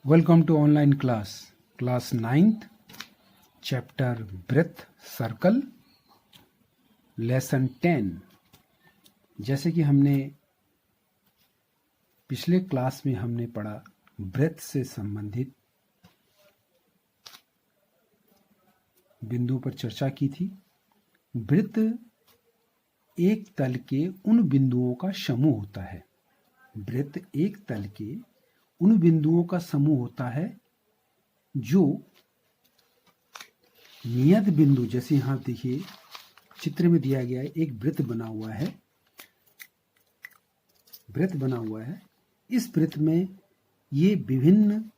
Welcome to online class 9th, chapter breadth circle, lesson 10। जैसे कि हमने पिछले क्लास में हमने पढ़ा ब्रेथ से संबंधित बिंदु पर चर्चा की थी। वृत्त एक तल के उन बिंदुओं का समूह होता है। वृत्त एक तल के उन बिंदुओं का समूह होता है जो नियत बिंदु, जैसे यहाँ देखिए चित्र में दिया गया है, एक वृत्त बना हुआ है। वृत्त बना हुआ है, इस वृत्त में ये विभिन्न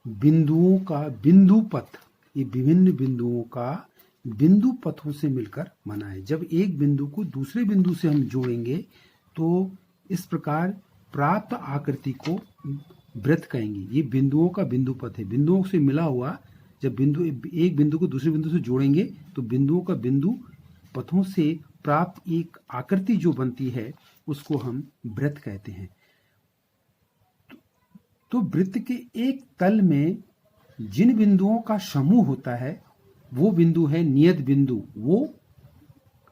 बिंदुओं का बिंदु पथ, ये विभिन्न बिंदुओं का बिंदु पथों से मिलकर बना है। जब एक बिंदु को दूसरे बिंदु से हम जोड़ेंगे तो इस प्रकार प्राप्त आकृति को वृत्त कहेंगे। ये बिंदुओं का बिंदु पथ है, बिंदुओं से मिला हुआ। जब एक बिंदु को दूसरे बिंदु से जोड़ेंगे तो बिंदुओं का बिंदु पथों से प्राप्त एक आकृति जो बनती है उसको हम वृत्त कहते हैं। तो वृत्त के एक तल में जिन बिंदुओं का समूह होता है वो बिंदु है नियत बिंदु। वो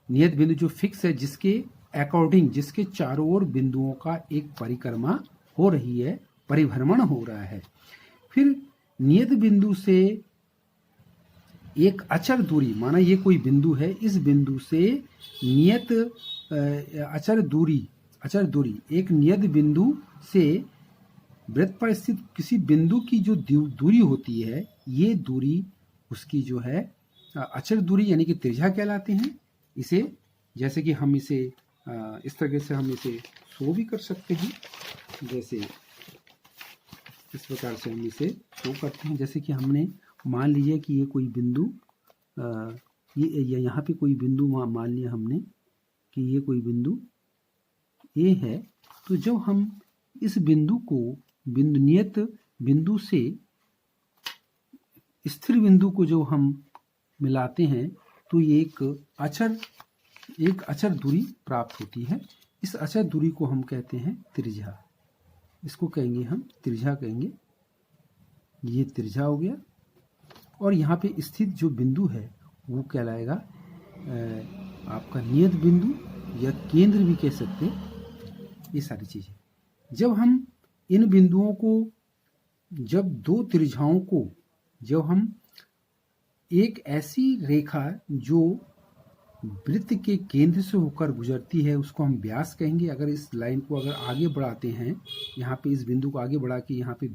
नियत बिंदु जो फिक्स है, जिसके अकॉर्डिंग, जिसके चारों ओर बिंदुओं का एक परिक्रमा हो रही है, परिभ्रमण हो रहा है। फिर नियत बिंदु से एक अचर दूरी, माना ये कोई बिंदु है, इस बिंदु से नियत अचर दूरी एक नियत बिंदु से वृत्त पर स्थित किसी बिंदु की जो दूरी होती है, ये दूरी उसकी जो है अचर दूरी यानी कि त्रिज्या कहलाते हैं। इसे जैसे कि हम इसे इस तरह से हम इसे शो भी कर सकते हैं। जैसे इस प्रकार से हम इसे शो करते हैं। जैसे कि हमने मान लीजिए कि ये कोई बिंदु, ये यहाँ पे कोई बिंदु मान लिया हमने कि ये कोई बिंदु ए है। तो जब हम इस बिंदु को नियत बिंदु से स्थिर बिंदु को जो हम मिलाते हैं तो ये एक अचर दूरी प्राप्त होती है। इस अचर दूरी को हम कहते हैं त्रिज्या। इसको कहेंगे हम त्रिज्या कहेंगे। ये त्रिज्या हो गया। और यहाँ पे स्थित जो बिंदु है वो कहलाएगा आपका नियत बिंदु या केंद्र भी कह सकते हैं। ये सारी चीजें जब हम इन बिंदुओं को, जब दो त्रिज्याओं को, जब हम एक ऐसी रेखा जो वृत्त के केंद्र से होकर गुजरती है उसको हम व्यास कहेंगे। अगर इस लाइन को अगर आगे बढ़ाते हैं, यहाँ पे इस बिंदु को आगे बढ़ा के यहाँ पे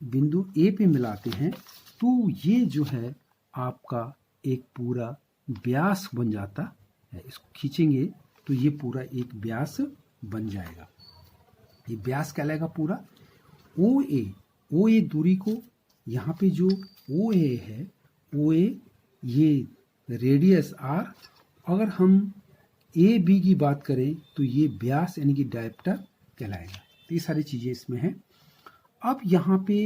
बिंदु ए पे मिलाते हैं तो ये जो है आपका एक पूरा व्यास बन जाता है। इसको खींचेंगे तो ये पूरा एक व्यास बन जाएगा। ये व्यास कहलाएगा पूरा। ओ ए दूरी को, यहाँ पे जो ओ ए है, ओ ए ये रेडियस आर। अगर हम ए बी की बात करें तो ये व्यास यानी कि डायप्टर कहलाएगा। तो ये सारी चीजें इसमें हैं। अब यहाँ पे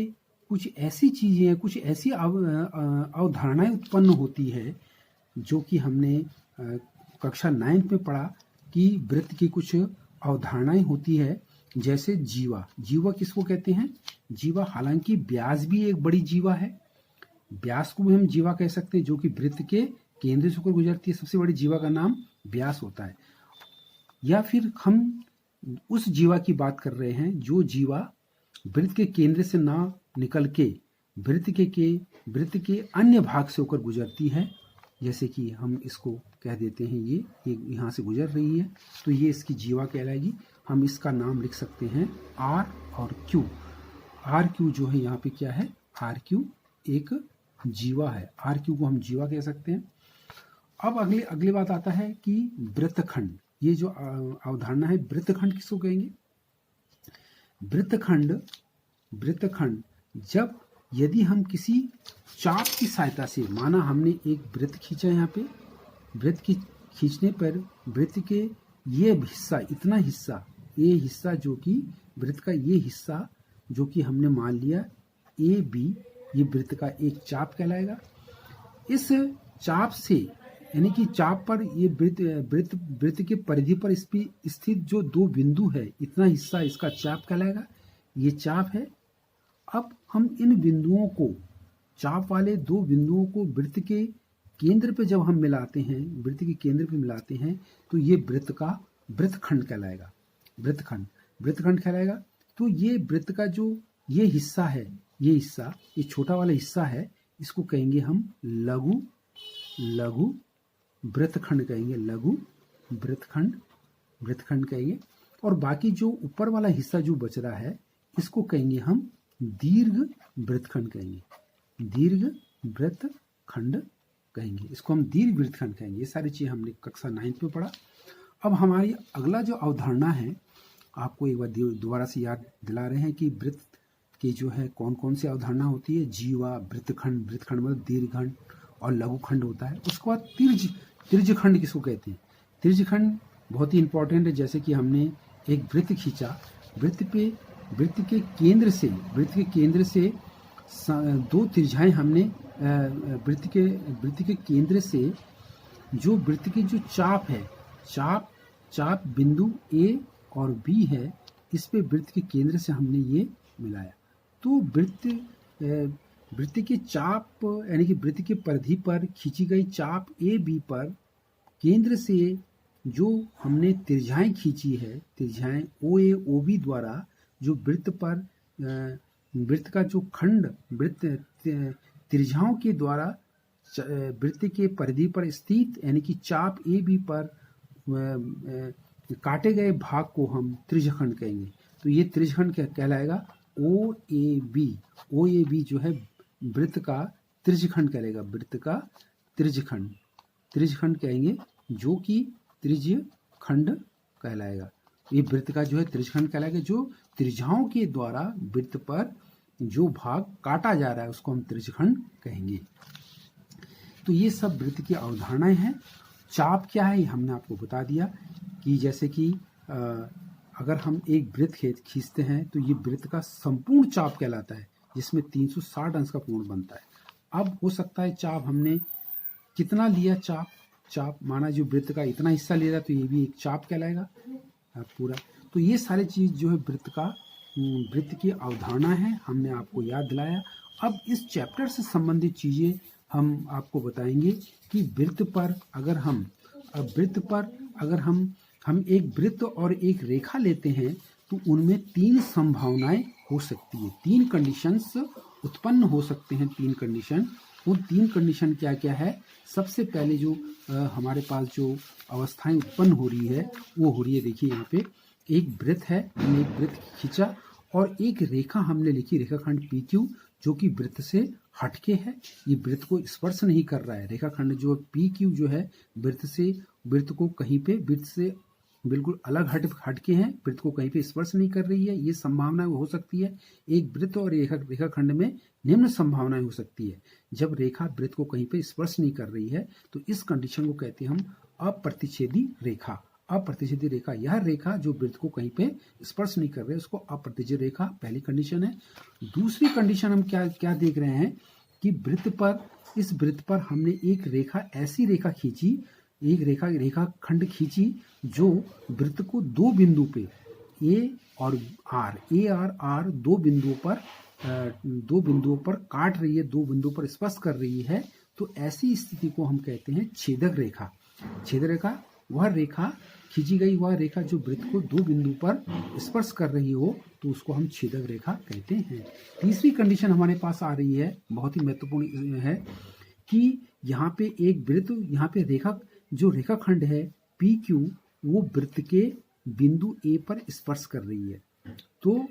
कुछ ऐसी चीजें हैं, कुछ ऐसी अवधारणाएं उत्पन्न होती है जो कि हमने कक्षा 9 में पढ़ा कि वृत्त की कुछ अवधारणाएं होती है। जैसे जीवा किसको कहते हैं? जीवा, हालांकि व्यास भी एक बड़ी जीवा है, व्यास को भी हम जीवा कह सकते हैं, जो कि वृत्त के केंद्र से होकर गुजरती है। सबसे बड़ी जीवा का नाम व्यास होता है। या फिर हम उस जीवा की बात कर रहे हैं जो जीवा वृत्त के केंद्र से ना निकल के वृत्त के अन्य भाग से होकर गुजरती है। जैसे कि हम इसको कह देते हैं ये यहाँ से गुजर रही है तो ये इसकी जीवा कहलाएगी। हम इसका नाम लिख सकते हैं आर और क्यू। आर क्यू जो है यहाँ पे क्या है? आर क्यू एक जीवा है। आर क्यू को हम जीवा कह सकते हैं। अब अगली बात आता है कि वृत्तखंड। ये जो अवधारणा है, वृत्तखंड किसको कहेंगे? वृत्तखंड जब यदि हम किसी चाप की सहायता से, माना हमने एक वृत्त खींचा, यहाँ पे वृत्त की खींचने पर वृत्त के ये हिस्सा, इतना हिस्सा, ये हिस्सा जो कि वृत्त का ये हिस्सा जो कि हमने मान लिया ए बी, ये वृत्त का एक चाप कहलाएगा। इस चाप से यानी कि चाप पर ये वृत्त वृत्त वृत्त के परिधि पर स्थित जो दो बिंदु है, इतना हिस्सा इसका चाप कहलाएगा। ये चाप है। अब हम इन बिंदुओं को, चाप वाले दो बिंदुओं को वृत्त के केंद्र पे जब हम मिलाते हैं, वृत्त के केंद्र पे मिलाते हैं, तो ये वृत्त का वृत्तखंड कहलाएगा। वृत्तखंड कहलाएगा। तो ये वृत्त का जो ये हिस्सा है, ये हिस्सा, ये छोटा वाला हिस्सा है, इसको कहेंगे हम लघु वृत्तखंड कहेंगे। लघु वृत्तखंड कहेंगे। और बाकी जो ऊपर वाला हिस्सा जो बच रहा है, इसको कहेंगे हम दीर्घ वृत्तखंड कहेंगे। दीर्घ वृत्तखंड कहेंगे, इसको हम दीर्घ वृत्तखंड कहेंगे। ये सारी चीज़ हमने कक्षा 9 में पढ़ा। अब हमारी अगला जो अवधारणा है, आपको एक बार दोबारा से याद दिला रहे हैं कि वृत्त की जो है कौन कौन सी अवधारणा होती है। जीवा, वृत्तखंड मतलब दीर्घखंड और लघुखंड होता है। उसके बाद तिर्यखंड किसको कहते हैं? तिर्यखंड बहुत ही इंपॉर्टेंट है। जैसे कि हमने एक वृत्त खींचा, वृत्त के केंद्र से दो तिरछाएं हमने वृत्त के केंद्र से जो वृत्त की जो चाप है, चाप बिंदु ए और बी है, इस पे वृत्त के केंद्र से हमने ये मिलाया। तो वृत्त के चाप यानी कि वृत्त के परिधि पर खींची गई चाप ए बी पर केंद्र से जो हमने तिरछाएं खींची है, तिरछाएं ओ ए ओ बी द्वारा जो वृत्त का जो खंड वृत्त तिरछाओं के द्वारा वृत्त के परिधि पर स्थित यानी कि चाप ए बी पर काटे गए भाग को हम त्रिज्यखंड कहेंगे। तो ये त्रिज्यखंड क्या कहलाएगा? ओ ए बी जो है वृत्त का त्रिज्यखंड कहलाएगा। वृत्त का त्रिज्यखंड कहेंगे, जो कि त्रिज्यखंड कहलाएगा। ये वृत्त का जो है त्रिज्यखंड कहलाएगा, जो त्रिज्याओं के द्वारा वृत्त पर जो भाग काटा जा रहा है उसको हम त्रिज्यखंड कहेंगे। तो ये सब वृत्त की अवधारणाएं हैं। चाप क्या है, हमने आपको बता दिया कि जैसे कि अगर हम एक वृत्त खींचते हैं तो ये वृत्त का संपूर्ण चाप कहलाता है, जिसमें 360 अंश का कोण बनता है। अब हो सकता है चाप हमने कितना लिया, चाप माना जो वृत्त का इतना हिस्सा ले रहा, तो ये भी एक चाप कहलाएगा पूरा। तो ये सारी चीज जो है वृत्त की अवधारणा है, हमने आपको याद दिलाया। अब इस चैप्टर से संबंधित चीजें हम आपको बताएंगे कि वृत्त पर अगर हम एक वृत्त और एक रेखा लेते हैं तो उनमें 3 संभावनाएं हो सकती है, 3 कंडीशंस उत्पन्न हो सकते हैं। 3 कंडीशन, वो 3 कंडीशन क्या क्या है? सबसे पहले जो हमारे पास जो अवस्थाएं उत्पन्न हो रही है वो हो रही है, देखिए यहाँ पे एक वृत्त है, हमने एक वृत्त खींचा और एक रेखा हमने लिखी, रेखाखंड PQ, जो कि वृत्त से हटके है, ये वृत्त को स्पर्श नहीं कर रहा है। रेखाखंड जो PQ जो है वृत्त को कहीं पे, वृत्त से बिल्कुल अलग हटके हैं, वृत्त को कहीं पे स्पर्श नहीं कर रही है। ये संभावना हो सकती है। एक वृत्त और रेखाखंड में निम्न संभावनाएं हो सकती है। जब रेखा वृत्त को कहीं पे स्पर्श नहीं कर रही है तो इस कंडीशन को कहते हैं हम अप्रतिच्छेदी रेखा। अप्रतिच्छेदी रेखा, यह रेखा जो वृत्त को कहीं पे स्पर्श नहीं कर रही है उसको अप्रतिच्छेदी रेखा पहली कंडीशन है। दूसरी कंडीशन हम क्या देख रहे हैं कि इस वृत्त पर हमने एक रेखा, ऐसी रेखा खींची, एक रेखाखंड खींची जो वृत्त को 2 बिंदु पे ए और आर दो बिंदुओं पर काट रही है, 2 बिंदुओं पर स्पर्श कर रही है। तो ऐसी स्थिति को हम कहते हैं छेदक रेखा। छेदक रेखा वह रेखा खींची गई, वह रेखा जो वृत्त को 2 बिंदु पर स्पर्श कर रही हो, तो उसको हम छेदक रेखा कहते हैं। तीसरी कंडीशन हमारे पास आ रही है, बहुत ही महत्वपूर्ण है, कि यहाँ पे एक वृत्त, यहाँ पे रेखाखंड है PQ, वो वृत्त के बिंदु A पर स्पर्श कर रही है। तो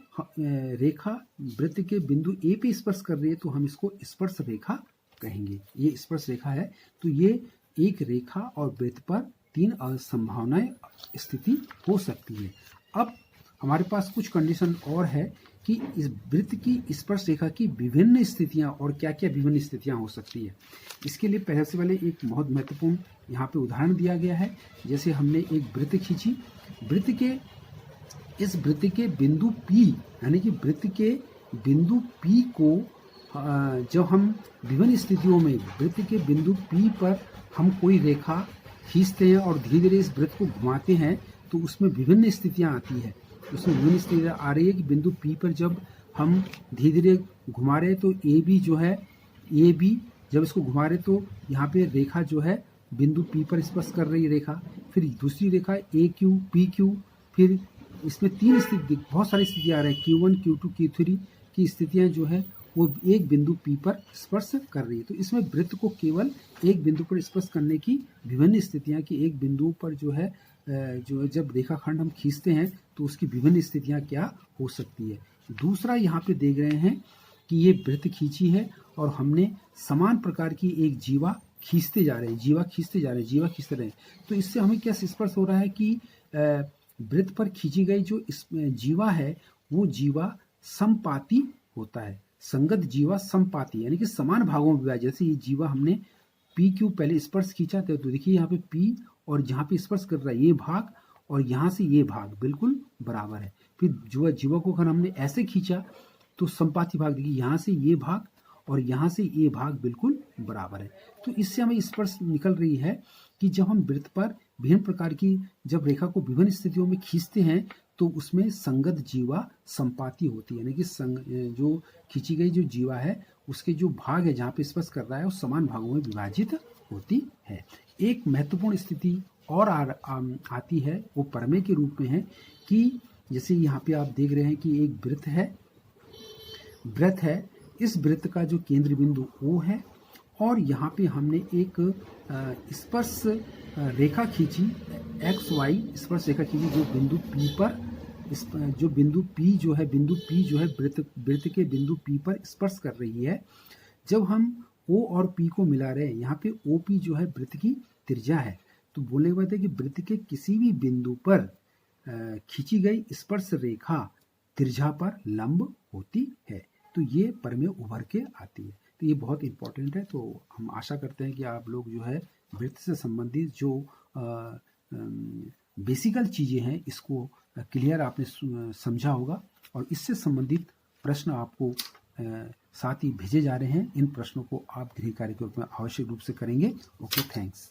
रेखा वृत्त के बिंदु A पे स्पर्श कर रही है तो हम इसको स्पर्श रेखा कहेंगे। ये स्पर्श रेखा है। तो ये एक रेखा और वृत्त पर 3 संभावनाएं स्थिति हो सकती है। अब हमारे पास कुछ कंडीशन और है कि इस वृत्त की स्पर्श रेखा की विभिन्न स्थितियां और क्या क्या विभिन्न स्थितियां हो सकती है। इसके लिए पहले से पहले एक बहुत महत्वपूर्ण यहाँ पे उदाहरण दिया गया है। जैसे हमने एक वृत्त खींची, इस वृत्त के बिंदु P, यानी कि वृत्त के बिंदु P को जब हम विभिन्न स्थितियों में वृत्त के बिंदु P पर हम कोई रेखा खींचते हैं और धीरे धीरे इस वृत्त को घुमाते हैं तो उसमें विभिन्न स्थितियां आती है। उसमें विभिन्न स्थितियां आ रही है कि बिंदु P पर जब हम धीरे धीरे घुमा रहे तो ए बी जो है ए बी जब इसको घुमा रहे तो यहाँ पे रेखा जो है बिंदु P पर स्पर्श कर रही है रेखा, फिर दूसरी रेखा ए क्यू पी क्यू, फिर इसमें तीन स्थिति बहुत सारी स्थितियाँ आ रही है Q1 Q2 Q3 की स्थितियाँ जो है वो एक बिंदु P पर स्पर्श कर रही है। तो इसमें वृत्त को केवल एक बिंदु पर स्पर्श करने की विभिन्न स्थितियाँ कि एक बिंदु पर जो है जब रेखाखंड हम खींचते हैं तो उसकी विभिन्न स्थितियाँ क्या हो सकती है। दूसरा यहाँ पे देख रहे हैं कि ये वृत्त खींची है और हमने समान प्रकार की एक जीवा खींचते जा रहे हैं, जीवा खींचते रहे हैं। तो इससे हमें क्या स्पर्श हो रहा है कि वृत्त पर खींची गई जो जीवा है वो जीवा समपाती होता है। संगत जीवा समपाती यानी कि समान भागों में विभाजित। जैसे ये जीवा हमने पी क्यू पहले स्पर्श खींचा था तो देखिए यहाँ पे पी और जहाँ पे स्पर्श कर रहा है ये भाग और यहाँ से ये भाग बिल्कुल बराबर है। फिर जो जीवा को अगर हमने ऐसे खींचा तो समपाती भाग देखिए यहाँ से ये भाग और यहाँ से ये भाग बिल्कुल बराबर है। तो इससे हमें स्पर्श निकल रही है कि जब हम वृत्त पर विभिन्न प्रकार की जब रेखा को विभिन्न स्थितियों में खींचते हैं तो उसमें संगत जीवा समपाती होती है, यानी कि जो खींची गई जो जीवा है उसके जो भाग है जहाँ पे स्पर्श कर रहा है वो समान भागों में विभाजित होती है। एक महत्वपूर्ण स्थिति और आती है वो परमेय के रूप में है कि जैसे यहाँ पे आप देख रहे हैं कि एक वृत्त है, इस वृत्त का जो केंद्र बिंदु O है और यहाँ पे हमने एक स्पर्श रेखा खींची XY स्पर्श रेखा खींची जो बिंदु P पर जो बिंदु P जो है वृत्त के बिंदु P पर स्पर्श कर रही है। जब हम O और P को मिला रहे हैं यहाँ पे OP जो है वृत्त की त्रिज्या है। तो बोलने की बात है कि वृत्त के किसी भी बिंदु पर खींची गई स्पर्श रेखा त्रिज्या पर लंब होती है। तो ये परमेय उभर के आती है। तो ये बहुत इंपॉर्टेंट है। तो हम आशा करते हैं कि आप लोग जो है वृत्त से संबंधित जो बेसिकल चीज़ें हैं इसको क्लियर आपने समझा होगा और इससे संबंधित प्रश्न आपको साथ ही भेजे जा रहे हैं। इन प्रश्नों को आप गृह कार्य के रूप में आवश्यक रूप से करेंगे। Okay, thanks.